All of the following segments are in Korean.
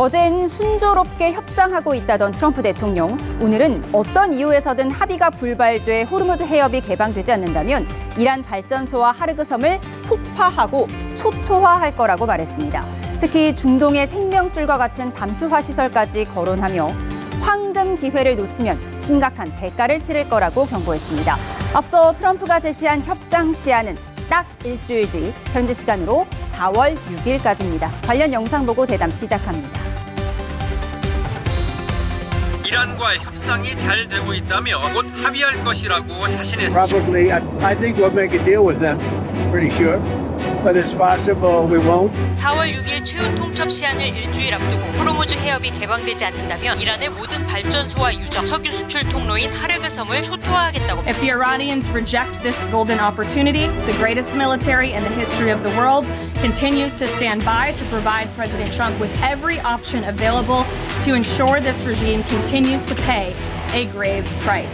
어젠 순조롭게 협상하고 있다던 트럼프 대통령, 오늘은 어떤 이유에서든 합의가 불발돼 호르무즈 해협이 개방되지 않는다면 이란 발전소와 하르그 섬을 폭파하고 초토화할 거라고 말했습니다. 특히 중동의 생명줄과 같은 담수화 시설까지 거론하며 황금 기회를 놓치면 심각한 대가를 치를 거라고 경고했습니다. 앞서 트럼프가 제시한 협상 시한은 딱 일주일 뒤 현지 시간으로 4월 6일까지입니다. 관련 영상 보고 대담 시작합니다. 이란과의 협상이 잘 되고 있다며 곧 합의할 것이라고 자신했습니다. Probably, I think we'll make a deal with them. Pretty sure. Whether it's possible, we won't. 4월 6일 최후 통첩 시한을 일주일 앞두고 호르무즈 해협이 개방되지 않는다면 이란의 모든 발전소와 유적, 석유 수출 통로인 하르그 섬을 초토화하겠다고. If the Iranians reject this golden opportunity, the greatest military in the history of the world continues to stand by to provide President Trump with every option available to ensure this regime continues to pay a grave price.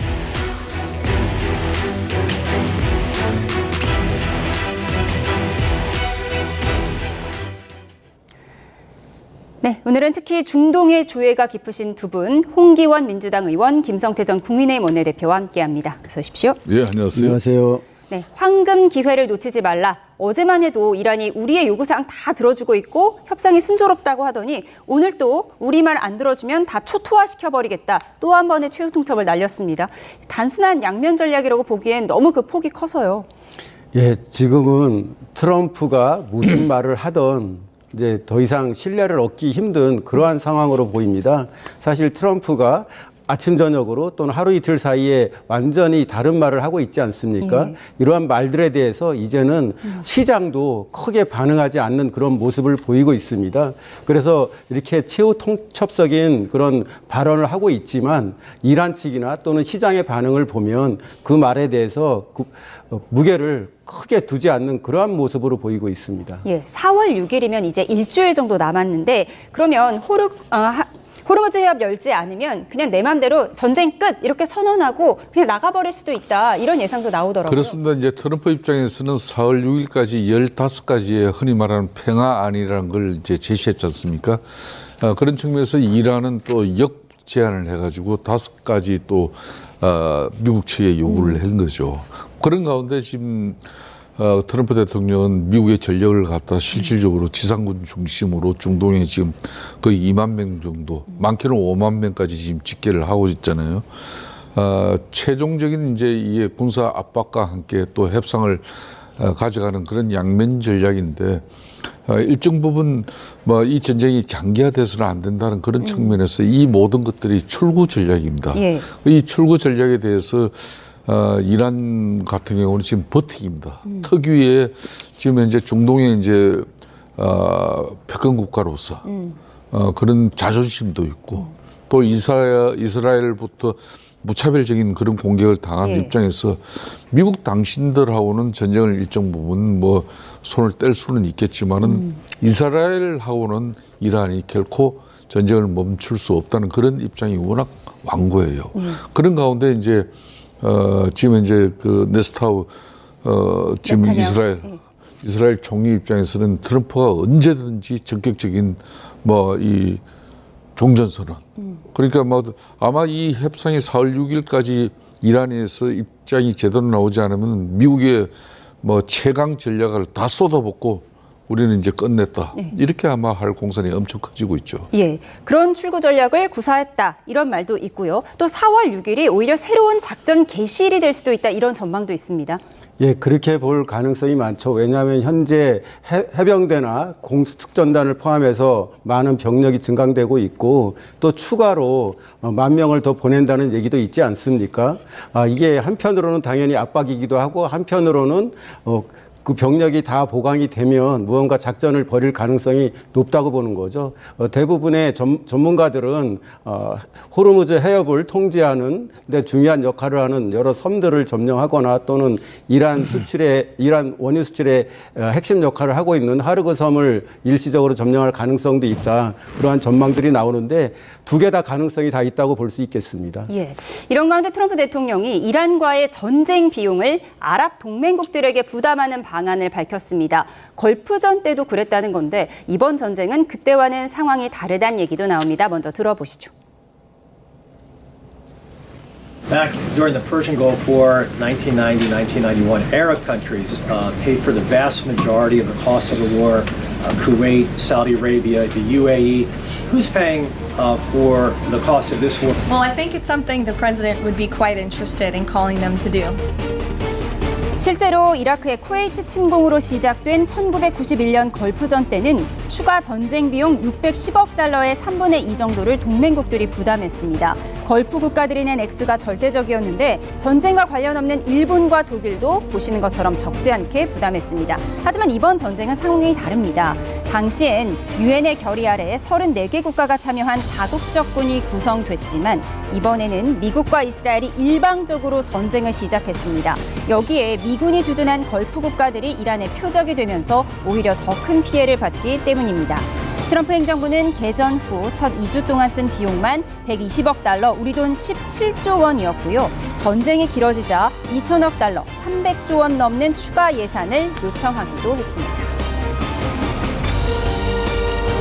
네, 오늘은 특히 중동의 조예가 깊으신 두 분, 홍기원 민주당 의원, 김성태 전 국민의힘 원내대표와 함께합니다. 어서 오십시오. 예, 안녕하세요. 안녕하세요. 네, 황금 기회를 놓치지 말라. 어제만 해도 이란이 우리의 요구사항 다 들어주고 있고 협상이 순조롭다고 하더니 오늘 또 우리 말 안 들어주면 다 초토화시켜버리겠다. 또 한 번의 최후 통첩을 날렸습니다. 단순한 양면 전략이라고 보기엔 너무 그 폭이 커서요. 예, 지금은 트럼프가 무슨 말을 하던 이제 더 이상 신뢰를 얻기 힘든 그러한 상황으로 보입니다. 사실 트럼프가 아침 저녁으로 또는 하루 이틀 사이에 완전히 다른 말을 하고 있지 않습니까? 이러한 말들에 대해서 이제는 시장도 크게 반응하지 않는 그런 모습을 보이고 있습니다. 그래서 이렇게 최후 통첩적인 그런 발언을 하고 있지만 이란 측이나 또는 시장의 반응을 보면 그 말에 대해서 무게를 크게 두지 않는 그러한 모습으로 보이고 있습니다. 예, 4월 6일이면 이제 일주일 정도 남았는데 그러면 호르무즈 해협 열지 않으면 그냥 내 맘대로 전쟁 끝 이렇게 선언하고 그냥 나가버릴 수도 있다 이런 예상도 나오더라고요. 그렇습니다. 이제 트럼프 입장에서는 4월 6일까지 15가지의 흔히 말하는 평화안이라는 걸 이제 제시했지 않습니까? 그런 측면에서 이란은 또 역제안을 해가지고 5가지 또 미국 측에 요구를 한 거죠. 그런 가운데 지금 트럼프 대통령은 미국의 전력을 갖다 실질적으로 지상군 중심으로 중동에 지금 거의 2만 명 정도, 많게는 5만 명까지 지금 집계를 하고 있잖아요. 최종적인 이제 이 군사 압박과 함께 또 협상을 가져가는 그런 양면 전략인데 일정 부분 뭐 이 전쟁이 장기화돼서는 안 된다는 그런 측면에서 이 모든 것들이 출구 전략입니다. 예. 이 출구 전략에 대해서 이란 같은 경우는 지금 버티기입니다. 특유의 지금 현재 중동의 이제 패권 국가로서 그런 자존심도 있고 또 이스라엘부터 무차별적인 그런 공격을 당한 입장에서 미국 당신들하고는 전쟁을 일정 부분 뭐 손을 뗄 수는 있겠지만은 이스라엘하고는 이란이 결코 전쟁을 멈출 수 없다는 그런 입장이 워낙 완고해요. 그런 가운데 이제 지금 이제 그 네스타우 지금 이스라엘 총리 입장에서는 트럼프가 언제든지 전격적인 뭐 이 종전선언. 그러니까 뭐 아마 이 협상이 4월 6일까지 이란에서 입장이 제대로 나오지 않으면 미국의 뭐 최강 전략을 다 쏟아붓고 우리는 이제 끝냈다. 이렇게 아마 할 공산이 엄청 커지고 있죠. 예, 그런 출구 전략을 구사했다 이런 말도 있고요. 또 4월 6일이 오히려 새로운 작전 개시일이 될 수도 있다 이런 전망도 있습니다. 예, 그렇게 볼 가능성이 많죠. 왜냐하면 현재 해병대나 공수특전단을 포함해서 많은 병력이 증강되고 있고 또 추가로 10,000명을 더 보낸다는 얘기도 있지 않습니까? 이게 한편으로는 당연히 압박이기도 하고 한편으로는 그 병력이 다 보강이 되면 무언가 작전을 벌일 가능성이 높다고 보는 거죠. 대부분의 전문가들은 호르무즈 해협을 통제하는 데 중요한 역할을 하는 여러 섬들을 점령하거나 또는 이란 원유 수출의 핵심 역할을 하고 있는 하르그 섬을 일시적으로 점령할 가능성도 있다. 그러한 전망들이 나오는데 두 개 다 가능성이 다 있다고 볼 수 있겠습니다. 예, 이런 가운데 트럼프 대통령이 이란과의 전쟁 비용을 아랍 동맹국들에게 부담하는 방안을 밝혔습니다. 걸프전 때도 그랬다는 건데 이번 전쟁은 그때와는 상황이 다르다는 얘기도 나옵니다. 먼저 들어보시죠. Back during the Persian Gulf War, 1990, 1991, Arab countries paid for the vast majority of the cost of the war. Kuwait, Saudi Arabia, the UAE. Who's paying for the cost of this war? Well, I think it's something the president would be quite interested in calling them to do. 실제로 이라크의 쿠웨이트 침공으로 시작된 1991년 걸프전 때는 추가 전쟁 비용 610억 달러의 3분의 2 정도를 동맹국들이 부담했습니다. 걸프 국가들이 낸 액수가 절대적이었는데 전쟁과 관련 없는 일본과 독일도 보시는 것처럼 적지 않게 부담했습니다. 하지만 이번 전쟁은 상황이 다릅니다. 당시엔 유엔의 결의 아래 34개 국가가 참여한 다국적군이 구성됐지만 이번에는 미국과 이스라엘이 일방적으로 전쟁을 시작했습니다. 여기에 미군이 주둔한 걸프 국가들이 이란의 표적이 되면서 오히려 더 큰 피해를 받기 때문입니다. 트럼프 행정부는 개전 후 첫 2주 동안 쓴 비용만 120억 달러, 우리 돈 17조 원이었고요. 전쟁이 길어지자 2천억 달러, 300조 원 넘는 추가 예산을 요청하기도 했습니다.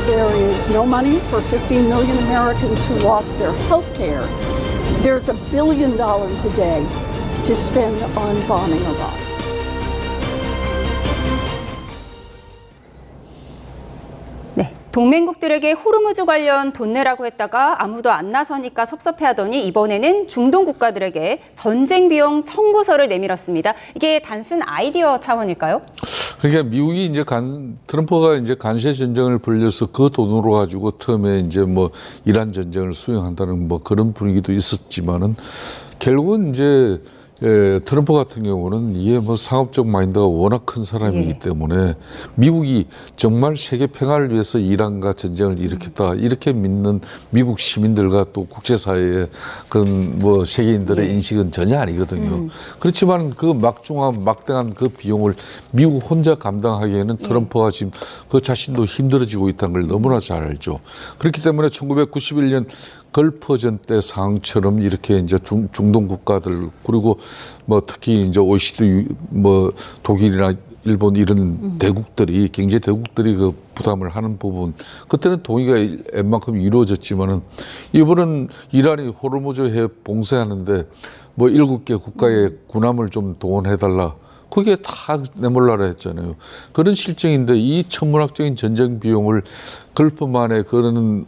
There is no money for 15 million Americans who lost their health care. There's $1 billion a day to spend on bombing Iraq. 네, 동맹국들에게 호르무즈 관련 돈 내라고 했다가 아무도 안 나서니까 섭섭해하더니 이번에는 중동 국가들에게 전쟁 비용 청구서를 내밀었습니다. 이게 단순 아이디어 차원일까요? 그러니까 미국이 이제 트럼프가 이제 간세 전쟁을 벌려서 그 돈으로 가지고 처음에 이제 뭐 이란 전쟁을 수행한다는 뭐 그런 분위기도 있었지만은 결국은 이제 트럼프 같은 경우는 이게 뭐 상업적 마인드가 워낙 큰 사람이기 때문에 미국이 정말 세계 평화를 위해서 이란과 전쟁을 일으켰다 이렇게 믿는 미국 시민들과 또 국제사회의 그런 뭐 세계인들의 인식은 전혀 아니거든요. 그렇지만 그 막대한 그 비용을 미국 혼자 감당하기에는 트럼프가 지금 그 자신도 힘들어지고 있다는 걸 너무나 잘 알죠. 그렇기 때문에 1991년 걸프전 때 상황처럼 이렇게 이제 중동 국가들 그리고 뭐 특히 이제 OECD 뭐 독일이나 일본 이런 대국들이 경제 대국들이 그 부담을 하는 부분 그때는 동의가 웬만큼 이루어졌지만은 이번은 이란이 호르무즈 해협 봉쇄하는데 뭐 7개 국가의 군함을 좀 동원해달라. 그게 다 내몰라라 했잖아요. 그런 실정인데 이 천문학적인 전쟁 비용을 걸프만의 그런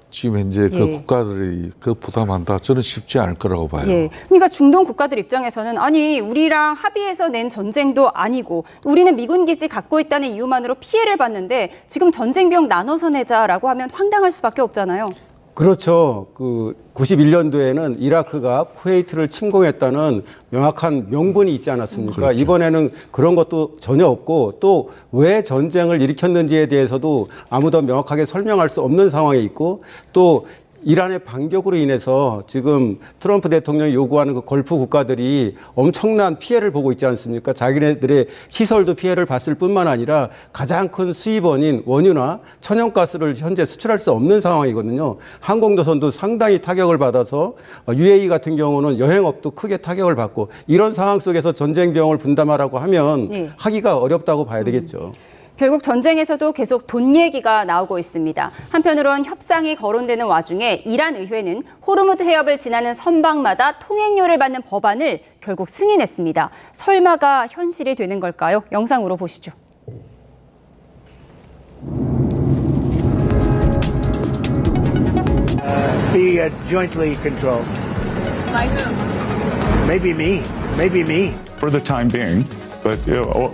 지금 현재 그 국가들이 그 부담한다. 저는 쉽지 않을 거라고 봐요. 예. 그러니까 중동 국가들 입장에서는 아니 우리랑 합의해서 낸 전쟁도 아니고 우리는 미군 기지 갖고 있다는 이유만으로 피해를 봤는데 지금 전쟁 비용 나눠서 내자라고 하면 황당할 수밖에 없잖아요. 그렇죠. 그 91년도에는 이라크가 쿠웨이트를 침공했다는 명확한 명분이 있지 않았습니까? 그렇죠. 이번에는 그런 것도 전혀 없고 또 왜 전쟁을 일으켰는지에 대해서도 아무도 명확하게 설명할 수 없는 상황에 있고 또 이란의 반격으로 인해서 지금 트럼프 대통령이 요구하는 그 걸프 국가들이 엄청난 피해를 보고 있지 않습니까? 자기네들의 시설도 피해를 봤을 뿐만 아니라 가장 큰 수입원인 원유나 천연가스를 현재 수출할 수 없는 상황이거든요. 항공도선도 상당히 타격을 받아서 UAE 같은 경우는 여행업도 크게 타격을 받고 이런 상황 속에서 전쟁 비용을 분담하라고 하면 하기가 어렵다고 봐야 되겠죠. 결국 전쟁에서도 계속 돈 얘기가 나오고 있습니다. 한편으론 협상이 거론되는 와중에 이란 의회는 호르무즈 해협을 지나는 선박마다 통행료를 받는 법안을 결국 승인했습니다. 설마가 현실이 되는 걸까요? 영상으로 보시죠. Be jointly controlled. By whom? Maybe me. Maybe me. For the time being, but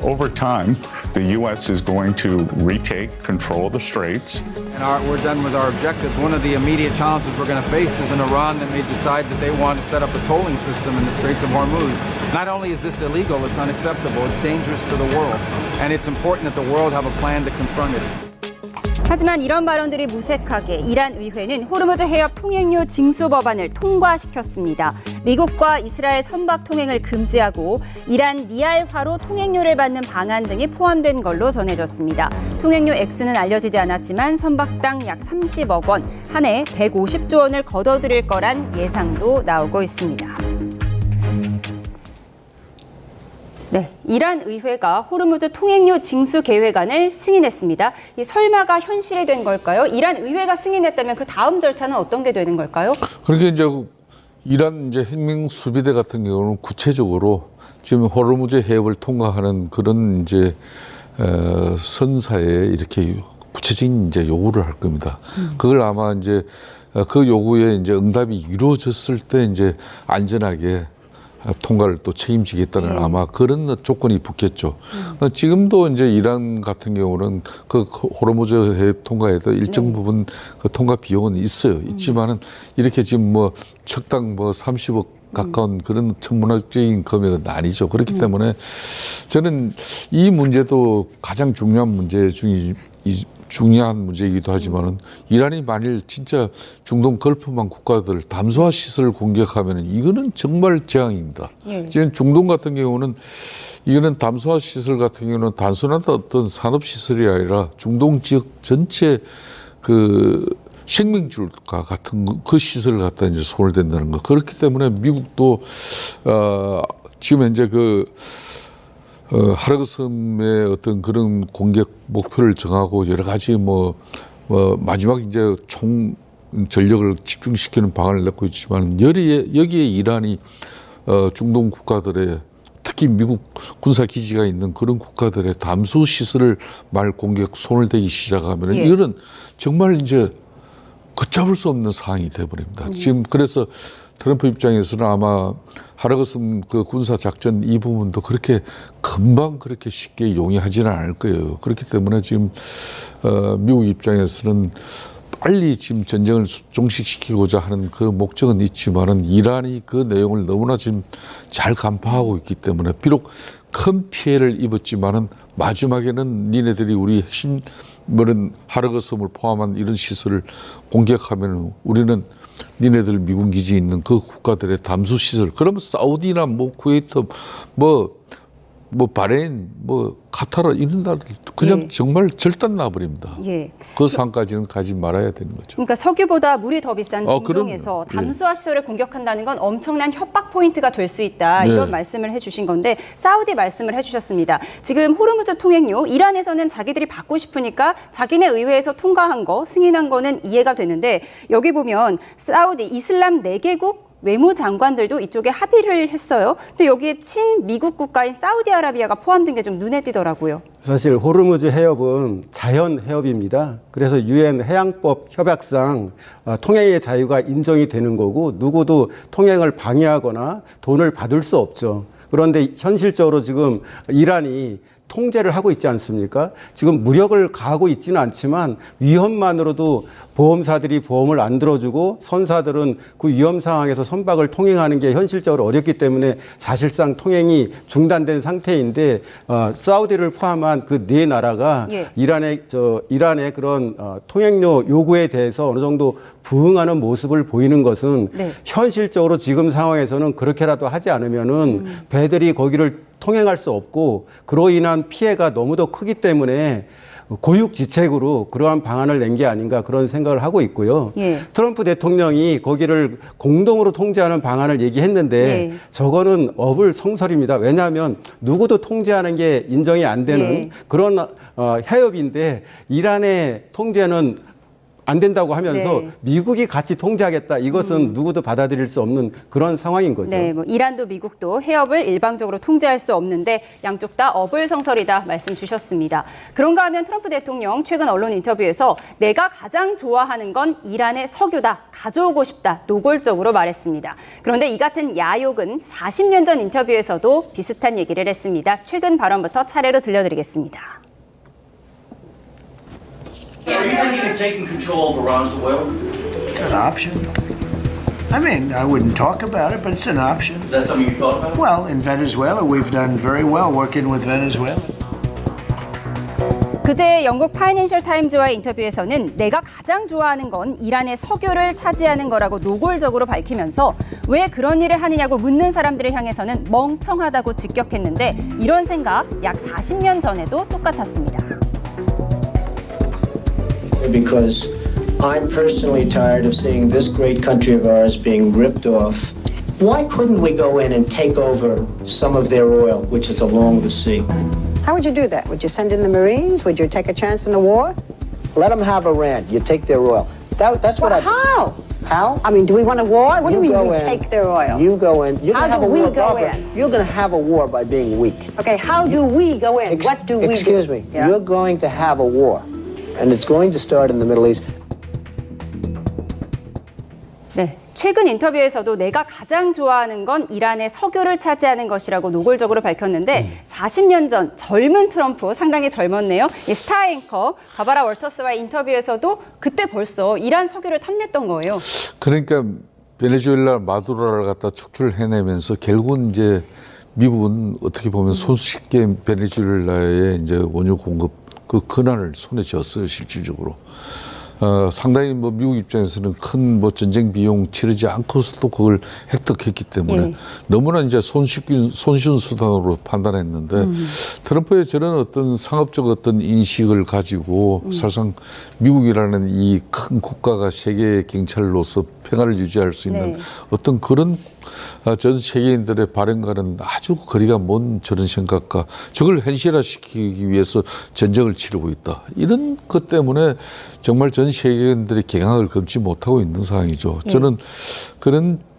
over time, the U.S. is going to retake control of the straits. And we're done with our objectives. One of the immediate challenges we're going to face is an Iran that may decide that they want to set up a tolling system in the Straits of Hormuz. Not only is this illegal, it's unacceptable, it's dangerous for the world. And it's important that the world have a plan to confront it. 하지만 이런 발언들이 무색하게 이란 의회는 호르무즈 해협 통행료 징수 법안을 통과시켰습니다. 미국과 이스라엘 선박 통행을 금지하고 이란 리알화로 통행료를 받는 방안 등이 포함된 걸로 전해졌습니다. 통행료 액수는 알려지지 않았지만 선박당 약 30억 원, 한 해 150조 원을 걷어들일 거란 예상도 나오고 있습니다. 네, 이란 의회가 호르무즈 통행료 징수 계획안을 승인했습니다. 이 설마가 현실이 된 걸까요? 이란 의회가 승인했다면 그 다음 절차는 어떤 게 되는 걸까요? 그러니까 이제 이란 이제 핵명 수비대 같은 경우는 구체적으로 지금 호르무즈 해협을 통과하는 그런 이제 선사에 이렇게 구체적인 이제 요구를 할 겁니다. 그걸 아마 이제 그 요구에 이제 응답이 이루어졌을 때 이제 안전하게 통과를 또 책임지겠다는 아마 그런 조건이 붙겠죠. 지금도 이제 이란 같은 경우는 그 호르무즈 해협 통과에도 일정 부분 그 통과 비용은 있어요. 있지만은 이렇게 지금 뭐 척당 뭐 30억 가까운 그런 천문학적인 금액은 아니죠. 그렇기 때문에 저는 이 문제도 가장 중요한 문제 중에 중요한 문제이기도 하지만은 이란이 만일 진짜 중동 걸프만 국가들 담수화 시설을 공격하면은 이거는 정말 재앙입니다. 지금 중동 같은 경우는 이거는 담수화 시설 같은 경우는 단순한 어떤 산업 시설이 아니라 중동 지역 전체 그 생명줄과 같은 그 시설을 갖다 이제 손을 댄다는 거. 그렇기 때문에 미국도 지금 현재 하르그섬의 어떤 그런 공격 목표를 정하고 여러 가지 마지막 이제 총 전력을 집중시키는 방안을 내고 있지만 여기에 이란이 중동 국가들의 특히 미국 군사 기지가 있는 그런 국가들의 담수 시설을 공격 손을 대기 시작하면 이거는 정말 이제 걷잡을 수 없는 상황이 돼버립니다. 지금 그래서 트럼프 입장에서는 아마 하르그섬 그 군사 작전 이 부분도 그렇게 금방 그렇게 쉽게 용이하지는 않을 거예요. 그렇기 때문에 지금 미국 입장에서는 빨리 지금 전쟁을 종식시키고자 하는 그 목적은 있지만은 이란이 그 내용을 너무나 지금 잘 간파하고 있기 때문에 비록 큰 피해를 입었지만은 마지막에는 니네들이 우리 핵심 하르그섬을 포함한 이런 시설을 공격하면 우리는 니네들 미군 기지에 있는 그 국가들의 담수 시설, 그러면 사우디나 쿠웨이트, 바레인, 카타르 이런 나라들 그냥 정말 절단 나버립니다. 그 상까지는 가지 말아야 되는 거죠. 그러니까 석유보다 물이 더 비싼 중동에서 담수화 시설을 공격한다는 건 엄청난 협박 포인트가 될 수 있다. 이런 말씀을 해주신 건데 사우디 말씀을 해주셨습니다. 지금 호르무즈 통행료 이란에서는 자기들이 받고 싶으니까 자기네 의회에서 통과한 거 승인한 거는 이해가 되는데 여기 보면 사우디 이슬람 4개국 외무장관들도 이쪽에 합의를 했어요. 근데 여기에 친미국 국가인 사우디아라비아가 포함된 게 좀 눈에 띄더라고요. 사실 호르무즈 해협은 자연 해협입니다. 그래서 유엔 해양법 협약상 통행의 자유가 인정이 되는 거고 누구도 통행을 방해하거나 돈을 받을 수 없죠. 그런데 현실적으로 지금 이란이 통제를 하고 있지 않습니까? 지금 무력을 가하고 있지는 않지만 위험만으로도 보험사들이 보험을 안 들어주고 선사들은 그 위험 상황에서 선박을 통행하는 게 현실적으로 어렵기 때문에 사실상 통행이 중단된 상태인데 사우디를 포함한 그 4나라가 이란의 그런 통행료 요구에 대해서 어느 정도 부응하는 모습을 보이는 것은 현실적으로 지금 상황에서는 그렇게라도 하지 않으면은 배들이 거기를 통행할 수 없고 그로 인한 피해가 너무도 크기 때문에 고육지책으로 그러한 방안을 낸 게 아닌가 그런 생각을 하고 있고요. 트럼프 대통령이 거기를 공동으로 통제하는 방안을 얘기했는데 저거는 어불성설입니다. 왜냐하면 누구도 통제하는 게 인정이 안 되는 그런 해협인데 이란의 통제는 안 된다고 하면서 미국이 같이 통제하겠다. 이것은 누구도 받아들일 수 없는 그런 상황인 거죠. 네, 이란도 미국도 해협을 일방적으로 통제할 수 없는데 양쪽 다 어불성설이다 말씀 주셨습니다. 그런가 하면 트럼프 대통령 최근 언론 인터뷰에서 내가 가장 좋아하는 건 이란의 석유다. 가져오고 싶다. 노골적으로 말했습니다. 그런데 이 같은 야욕은 40년 전 인터뷰에서도 비슷한 얘기를 했습니다. 최근 발언부터 차례로 들려드리겠습니다. Are you thinking of taking control of Iran's oil? It's an option. I mean, I wouldn't talk about it, but it's an option. Is that something you thought about? Well, in Venezuela, we've done very well working with Venezuela. 그제 영국 파이낸셜 타임즈와의 인터뷰에서는 내가 가장 좋아하는 건 이란의 석유를 차지하는 거라고 노골적으로 밝히면서 왜 그런 일을 하느냐고 묻는 사람들을 향해서는 멍청하다고 직격했는데 이런 생각 약 40년 전에도 똑같았습니다. Because I'm personally tired of seeing this great country of ours being ripped off Why couldn't we go in and take over some of their oil, which is along the sea? How would you do that? Would you send in the Marines? Would you take a chance in a war? Let them have Iran. You take their oil. That's what How? How? I mean, do we want a war? What do you mean go we in, take their oil? You go in. You're How gonna have do a we war, go Barbara. in? You're going to have a war by being weak. Okay, how do we go in? What do we do? Excuse me. Yeah? You're going to have a war, and it's going to start in the Middle East. 네, 최근 인터뷰에서도 내가 가장 좋아하는 건 이란의 석유를 차지하는 것이라고 노골적으로 밝혔는데 40년 전 젊은 트럼프, 상당히 젊었네요. 이 스타 앵커 바바라 월터스와의 인터뷰에서도 그때 벌써 이란 석유를 탐냈던 거예요. 그러니까 베네수엘라 마두로를 갖다 축출해내면서 결국은 이제 미국은 어떻게 보면 손쉽게 베네수엘라의 이제 원유 공급 그 권한을 손에 쥐었어요, 실질적으로. 상당히 뭐 미국 입장에서는 큰 뭐 전쟁 비용 치르지 않고서도 그걸 획득했기 때문에 너무나 이제 손쉬운 수단으로 판단했는데 트럼프의 저런 어떤 상업적 어떤 인식을 가지고 사실상 미국이라는 이 큰 국가가 세계 경찰로서 평화를 유지할 수 있는 어떤 그런 전 세계인들의 발행과는 아주 거리가 먼 저런 생각과 저걸 현실화시키기 위해서 전쟁을 치르고 있다. 이런 것 때문에 정말 전 세계인들의 경악을 금치 못하고 있는 상황이죠. 저는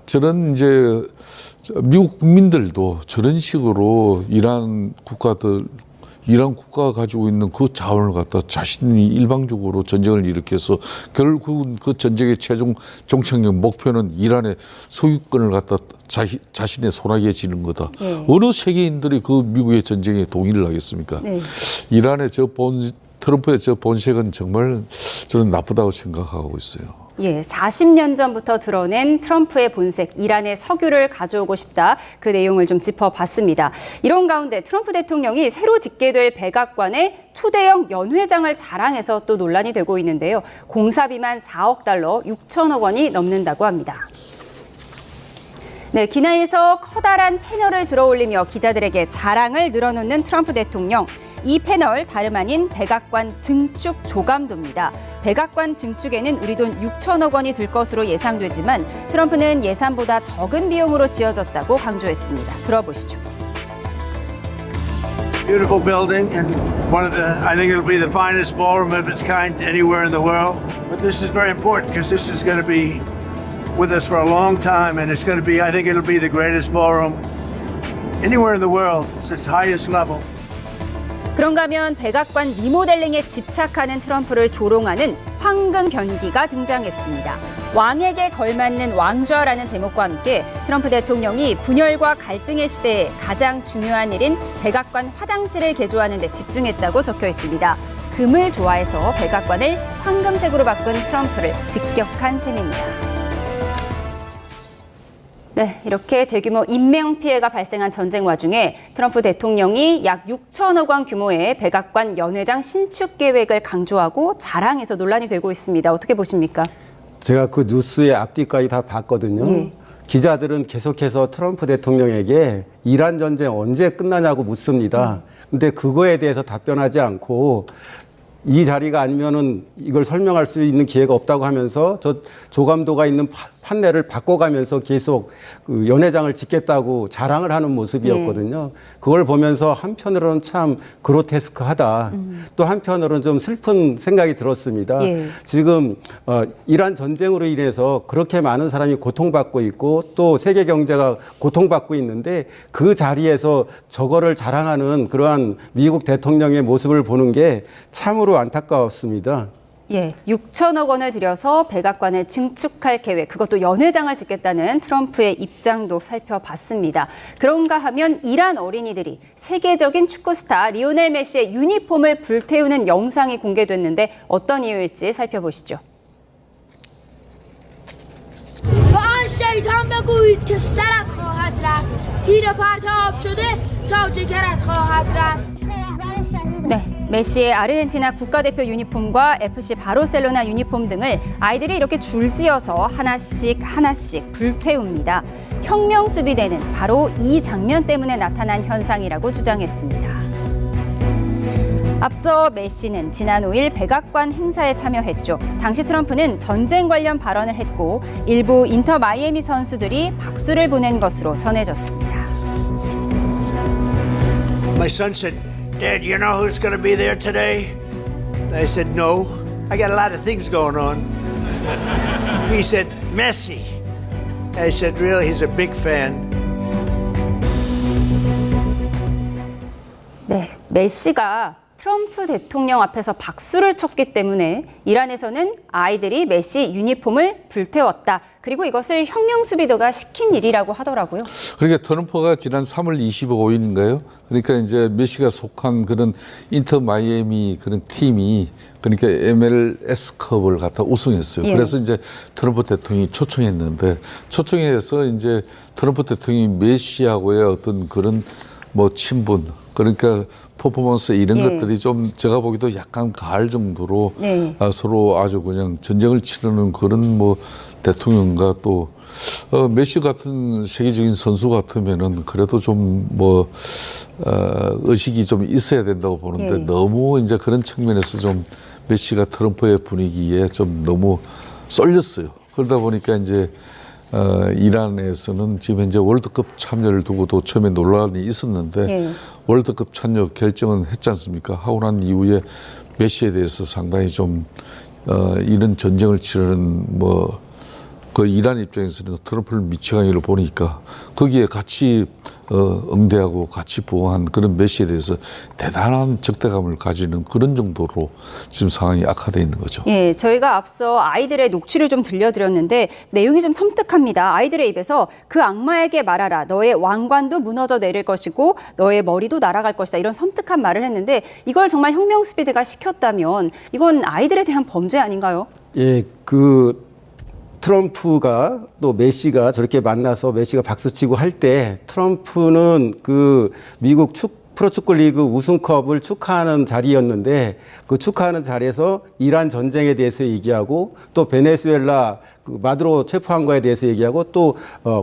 저런 이제 미국 국민들도 저런 식으로 이란 국가가 가지고 있는 그 자원을 갖다 자신이 일방적으로 전쟁을 일으켜서 결국은 그 전쟁의 최종 종착역 목표는 이란의 소유권을 갖다 자신의 손아귀에 쥐는 거다. 어느 세계인들이 그 미국의 전쟁에 동의를 하겠습니까? 이란의 트럼프의 저 본색은 정말 저는 나쁘다고 생각하고 있어요. 예, 40년 전부터 드러낸 트럼프의 본색, 이란의 석유를 가져오고 싶다. 그 내용을 좀 짚어봤습니다. 이런 가운데 트럼프 대통령이 새로 집계될 백악관의 초대형 연회장을 자랑해서 또 논란이 되고 있는데요. 공사비만 4억 달러, 6천억 원이 넘는다고 합니다. 네, 기내에서 커다란 패널을 들어올리며 기자들에게 자랑을 늘어놓는 트럼프 대통령. 이 패널 다름 아닌 백악관 증축 조감도입니다. 백악관 증축에는 우리 돈 6천억 원이 들 것으로 예상되지만 트럼프는 예산보다 적은 비용으로 지어졌다고 강조했습니다. 들어보시죠. Beautiful building, and I think it'll be the finest ballroom of its kind anywhere in the world. But this is very important because this is going to be with us for a long time, and it's going to be, I think it'll be the greatest ballroom anywhere in the world. It's its highest level. 그런가 하면 백악관 리모델링에 집착하는 트럼프를 조롱하는 황금 변기가 등장했습니다. 왕에게 걸맞는 왕좌라는 제목과 함께 트럼프 대통령이 분열과 갈등의 시대에 가장 중요한 일인 백악관 화장실을 개조하는 데 집중했다고 적혀 있습니다. 금을 좋아해서 백악관을 황금색으로 바꾼 트럼프를 직격한 셈입니다. 네, 이렇게 대규모 인명피해가 발생한 전쟁 와중에 트럼프 대통령이 약 6천억 원 규모의 백악관 연회장 신축 계획을 강조하고 자랑해서 논란이 되고 있습니다. 어떻게 보십니까? 제가 그 뉴스의 앞뒤까지 다 봤거든요. 기자들은 계속해서 트럼프 대통령에게 이란 전쟁 언제 끝나냐고 묻습니다. 근데 그거에 대해서 답변하지 않고 이 자리가 아니면은 이걸 설명할 수 있는 기회가 없다고 하면서 저 조감도가 있는 판넬을 바꿔가면서 계속 그 연회장을 짓겠다고 자랑을 하는 모습이었거든요. 그걸 보면서 한편으로는 참 그로테스크하다. 또 한편으로는 좀 슬픈 생각이 들었습니다. 지금 이란 전쟁으로 인해서 그렇게 많은 사람이 고통받고 있고 또 세계 경제가 고통받고 있는데 그 자리에서 저거를 자랑하는 그러한 미국 대통령의 모습을 보는 게 참으로 안타까웠습니다. 예, 6천억 원을 들여서 백악관을 증축할 계획, 그것도 연회장을 짓겠다는 트럼프의 입장도 살펴봤습니다. 그런가 하면 이란 어린이들이 세계적인 축구 스타 리오넬 메시의 유니폼을 불태우는 영상이 공개됐는데 어떤 이유일지 살펴보시죠. 네, 메시의 아르헨티나 국가대표 유니폼과 FC 바르셀로나 유니폼 등을 아이들이 이렇게 줄지어서 하나씩 불태웁니다. 혁명 수비대는 바로 이 장면 때문에 나타난 현상이라고 주장했습니다. 앞서 메시는 지난 5일 백악관 행사에 참여했죠. 당시 트럼프는 전쟁 관련 발언을 했고 일부 인터 마이애미 선수들이 박수를 보낸 것으로 전해졌습니다. My son said, Dad, you know who's going to be there today? I said, no. I got a lot of things going on. He said, Messi. I said, really? He's a big fan. 네, 메시가 트럼프 대통령 앞에서 박수를 쳤기 때문에 이란에서는 아이들이 메시 유니폼을 불태웠다. 그리고 이것을 혁명수비도가 시킨 일이라고 하더라고요. 그러니까 트럼프가 지난 3월 25일인가요? 그러니까 이제 메시가 속한 그런 인터 마이애미 그런 팀이 그러니까 MLS컵을 갖다 우승했어요. 예. 그래서 이제 트럼프 대통령이 초청했는데 초청해서 이제 트럼프 대통령이 메시하고의 어떤 그런 뭐 친분 그러니까 퍼포먼스 이런 것들이 좀 제가 보기도 약간 가할 정도로 서로 아주 그냥 전쟁을 치르는 그런 뭐 대통령과 또 메시 같은 세계적인 선수 같으면은 그래도 좀 뭐 의식이 좀 있어야 된다고 보는데 너무 이제 그런 측면에서 좀 메시가 트럼프의 분위기에 좀 너무 쏠렸어요. 그러다 보니까 이제 이란에서는 지금 현재 월드컵 참여를 두고도 처음에 논란이 있었는데 월드컵 참여 결정은 했지 않습니까? 하고 난 이후에 메시에 대해서 상당히 좀 이런 전쟁을 치르는 뭐 그 이란 입장에서는 트럼프를 미치광이를 보니까 거기에 같이 응대하고 같이 부응한 그런 메시에 대해서 대단한 적대감을 가지는 그런 정도로 지금 상황이 악화되어 있는 거죠. 예, 저희가 앞서 아이들의 녹취를 좀 들려드렸는데 내용이 좀 섬뜩합니다. 아이들의 입에서 그 악마에게 말하라. 너의 왕관도 무너져 내릴 것이고 너의 머리도 날아갈 것이다. 이런 섬뜩한 말을 했는데 이걸 정말 혁명수비대가 시켰다면 이건 아이들에 대한 범죄 아닌가요? 예, 트럼프가 또 메시가 저렇게 만나서 메시가 박수치고 할 때 트럼프는 그 미국 프로축구 리그 우승컵을 축하하는 자리였는데 그 축하하는 자리에서 이란 전쟁에 대해서 얘기하고 또 베네수엘라 그 마두로 체포한 거에 대해서 얘기하고 또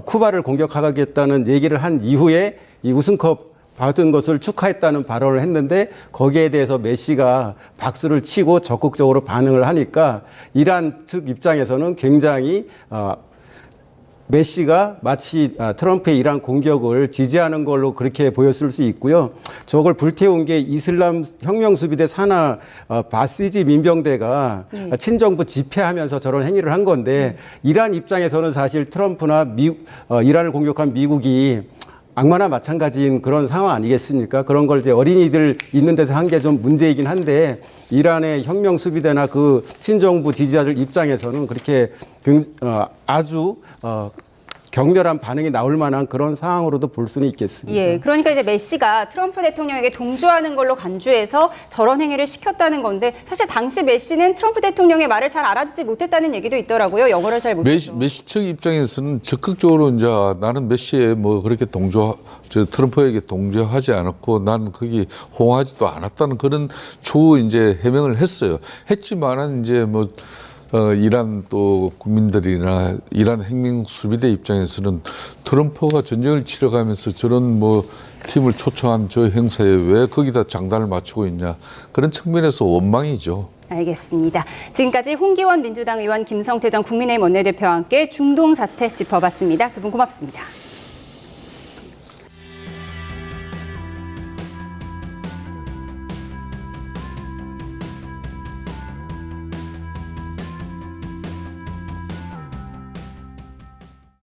쿠바를 공격하겠다는 얘기를 한 이후에 이 우승컵 받은 것을 축하했다는 발언을 했는데 거기에 대해서 메시가 박수를 치고 적극적으로 반응을 하니까 이란 측 입장에서는 굉장히 메시가 마치 트럼프의 이란 공격을 지지하는 걸로 그렇게 보였을 수 있고요. 저걸 불태운 게 이슬람 혁명수비대 산하 바시지 민병대가 친정부 집회하면서 저런 행위를 한 건데 이란 입장에서는 사실 트럼프나 이란을 공격한 미국이 악마나 마찬가지인 그런 상황 아니겠습니까? 그런 걸 이제 어린이들 있는 데서 한 게 좀 문제이긴 한데 이란의 혁명 수비대나 그 친정부 지지자들 입장에서는 그렇게 아주 격렬한 반응이 나올 만한 그런 상황으로도 볼 수는 있겠습니다. 예, 그러니까 이제 메시가 트럼프 대통령에게 동조하는 걸로 간주해서 저런 행위를 시켰다는 건데 사실 당시 메시는 트럼프 대통령의 말을 잘 알아듣지 못했다는 얘기도 있더라고요. 영어를 잘 못해서. 메시 측 입장에서는 적극적으로 이제 나는 메시에 뭐 그렇게 트럼프에게 동조하지 않았고 난 거기 호응하지도 않았다는 그런 추후 이제 해명을 했어요. 했지만은 이제 뭐 이란 또 국민들이나 이란 혁명수비대 입장에서는 트럼프가 전쟁을 치러가면서 저런 뭐 팀을 초청한 저 행사에 왜 거기다 장단을 맞추고 있냐 그런 측면에서 원망이죠. 알겠습니다. 지금까지 홍기원 민주당 의원 김성태 전 국민의힘 원내대표와 함께 중동 사태 짚어봤습니다. 두 분 고맙습니다.